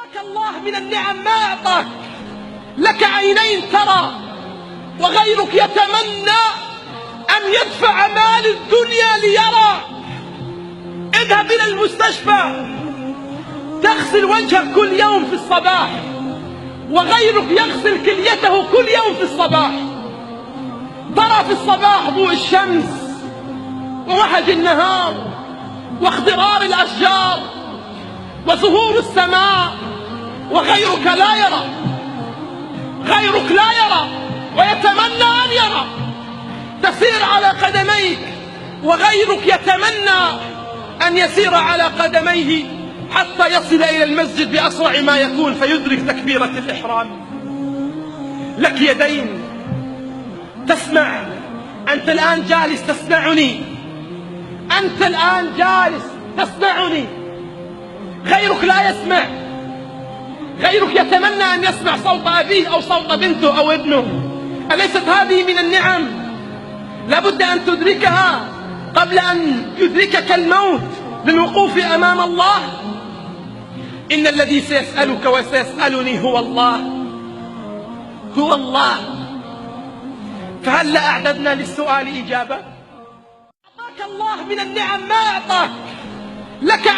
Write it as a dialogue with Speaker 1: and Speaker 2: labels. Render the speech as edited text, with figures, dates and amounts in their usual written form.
Speaker 1: أعطاك الله من النعم ما أعطاك. لك عينين ترى وغيرك يتمنى أن يدفع مال الدنيا ليرى. اذهب إلى المستشفى تغسل وجهك كل يوم في الصباح، وغيرك يغسل كليته كل يوم في الصباح. ترى في الصباح ضوء الشمس ووهج النهار واخضرار الأشجار وزهور السماء، وغيرك لا يرى. غيرك لا يرى ويتمنى أن يرى. تسير على قدميك وغيرك يتمنى أن يسير على قدميه حتى يصل إلى المسجد بأسرع ما يكون فيدرك تكبيرة الإحرام. لك يدين تسمع. أنت الآن جالس تسمعني. أنت الآن جالس تسمعني. غيرك لا يسمع. غيرك يتمنى أن يسمع صوت أبيه أو صوت بنته أو ابنه. أليست هذه من النعم؟ لابد أن تدركها قبل أن يدركك الموت للوقوف أمام الله. إن الذي سيسألك وسيسألني هو الله. هو الله. فهل أعددنا للسؤال إجابة؟ أعطاك الله من النعم ما أعطاك. لك